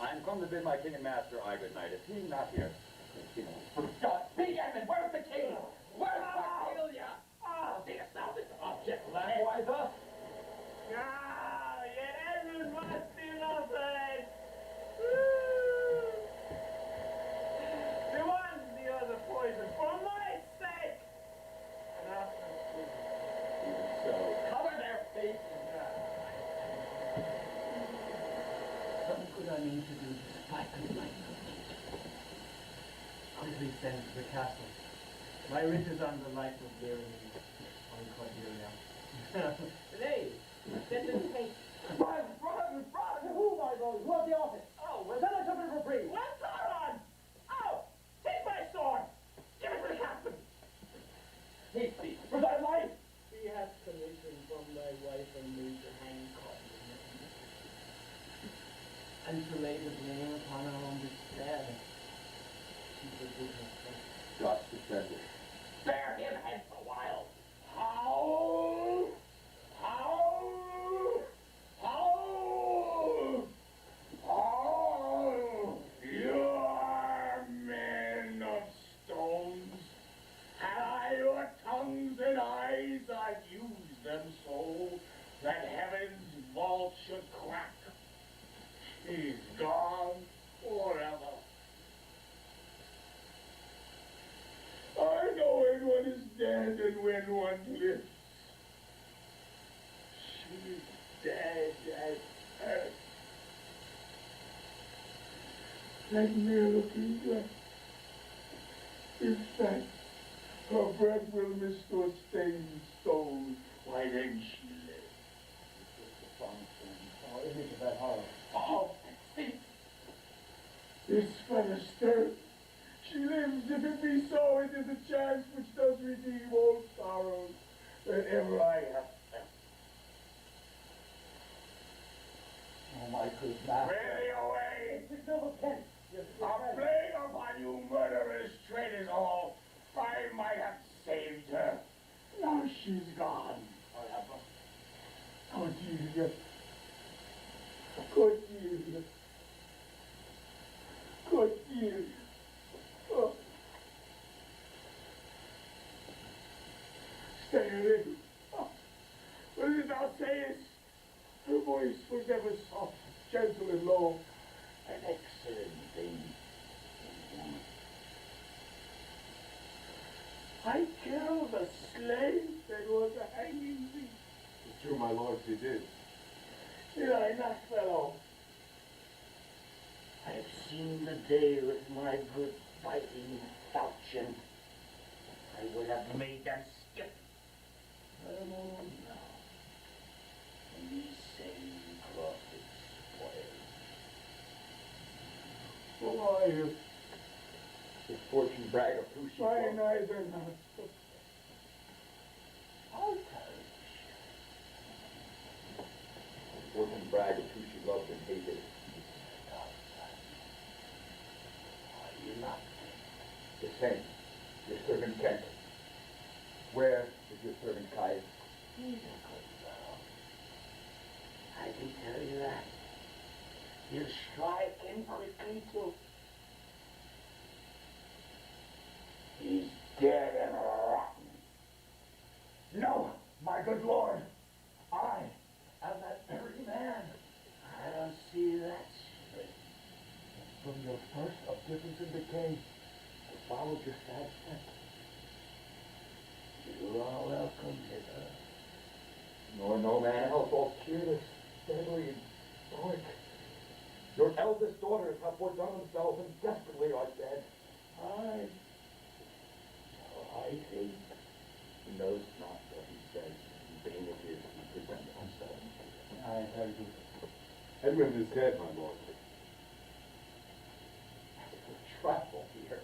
I am come to bid my king and master I good night. Is he not here? For God, speak, Edmund! Where's the king? Where's Cordelia? Oh, seest thou this object, lad? Why thus? Ah, yet Edmund must be nothing. The one, the other poison, for my sake. And after Even so, cover their faces. What could I mean to do despite the light? Quickly send to the castle. My writ is on the life of Lear on Cordelia. Nay, set them take. Run! To whom, my lord? Who of the office? Oh, well, Then I took it for free. well, Sauron! Oh, take my sword! Give it to the captain! Hasty, for thy life! He hath commission from thy wife and me to hang Cordelia, and to lay the blame upon our own despair. She forgive her fault. God's defender. Bear him hence a while. Howl! Howl! Howl! Howl! You are men of stones. Had I your tongues and eyes, I'd use them so that heaven's vault should crack. He's gone forever. I know when one is dead and when one lives. She's dead as earth. That mere looking glass. In fact, her breath will mist or stain stone. Why then she lives. Oh, image of that horror. Oh, see, this feather stir. She lives, if it be so, it is a chance which does redeem all sorrows that ever I have felt. Oh, my good master. Ready away! It's noble Kent. A plague upon you murderers, traitors all! I might have saved her. Now she's gone forever. Cordelia. Cordelia. Cordelia. Oh. Stay a little. Oh. What did thou sayest? Her voice was ever soft, gentle, and low. An excellent thing. I killed a slave that was a hanging thee. It's true, my lords, you did. Did I not, fellow? I have seen the day with my good fighting falchion. I would have made them skip. But I'm old now. And these same crosses spoiled. Well, I have the fortune better not. I'll tell you. Fortune bragged of who she loved and hated. You not. The same. Your servant Kent. Where is your servant Caius? He's a good fellow. I can tell you that. He'll strike him quickly, too. He's dead and rotten. No, my good lord. I Of that very man. I don't see that straight. from your first of difference and decay, I followed your sad steps. You are welcome hither. Nor no man else, all fearless, deadly, and stoic. Your eldest daughters have foredone themselves and desperately are dead. I think He knows not what he says, and vain it is he presents himself. I tell you. Edmund is dead, my lord. Trifle here.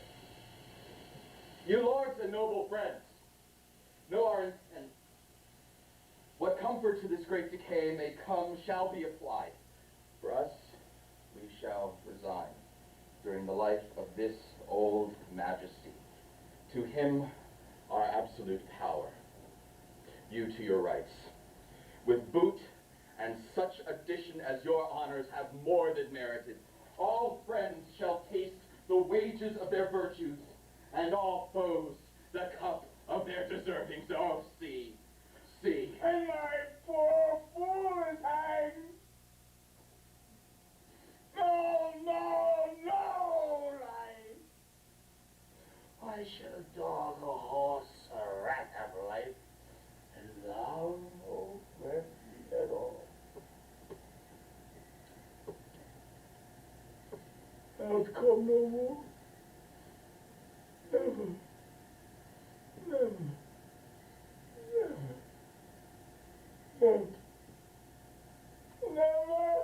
You lords and noble friends, know our intent. What comfort to this great decay may come shall be applied. For us, we shall resign during the life of this old majesty. To him, our absolute power. You to your rights. With boot and such addition as your honors have more than merited, all friends shall taste the wages of their virtues, and all foes the cup of their deservings. Oh, see, see. And my poor fool is hanged. No, no, no, life. I shall dog a horse, a rat of life, and thou no friend at all. I'll come no more. Never. Never. Never. Never.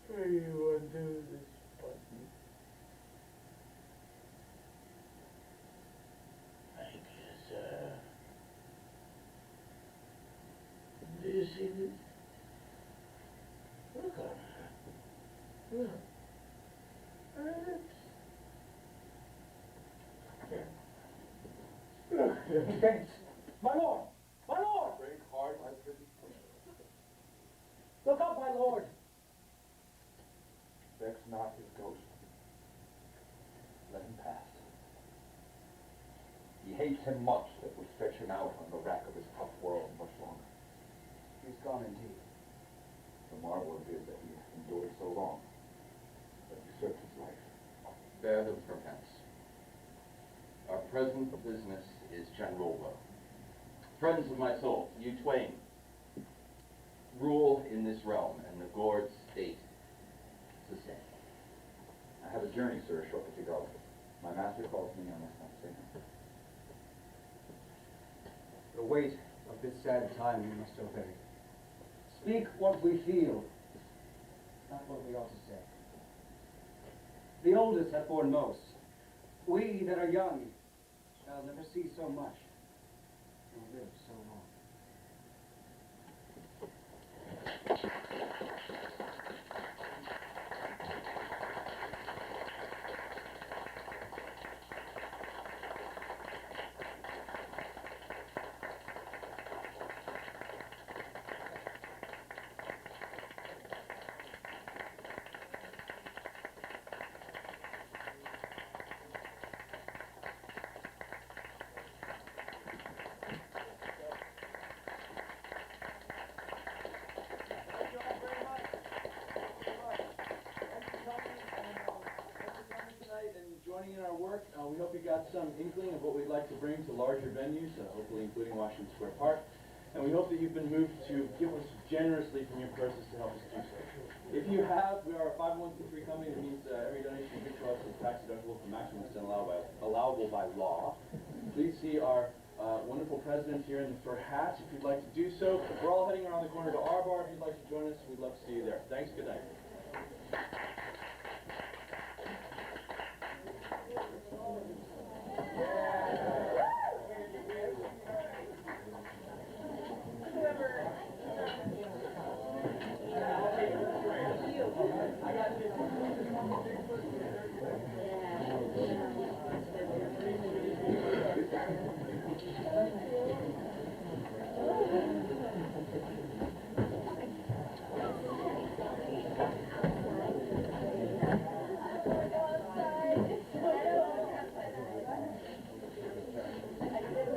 Pray you undo this button. Thank you, sir. Do you see this? Look on her. Look. Her lips. Kent! My lord! My lord! Break hard, my privy. Look up, my lord! Vex not his ghost. Let him pass. He hates him much that would stretch him out on the rack of his tough world much longer. He's gone indeed. The marvel of it is that he endured so long, that usurped his life. Bear them from hence. Our present business is general woe. Friends of my soul, you twain, rule in this realm, and the gourd state sustain. I have a journey, sir, shortly to go. My master calls me, I must not stay now. The weight of this sad time we must obey. Speak what we feel, not what we ought to say. The oldest have borne most. We that are young shall never see so much, nor live so long. Joining in our work. We hope you got some inkling of what we'd like to bring to larger venues, hopefully including Washington Square Park. And we hope that you've been moved to give us generously from your purses to help us do so. If you have, we are a 501c3 company. That means every donation you give to us is tax deductible to the maximum extent allowable by law. Please see our wonderful president here in the fur hat if you'd like to do so. We're all heading around the corner to our bar. If you'd like to join us, we'd love to see you there. Thanks. Good night.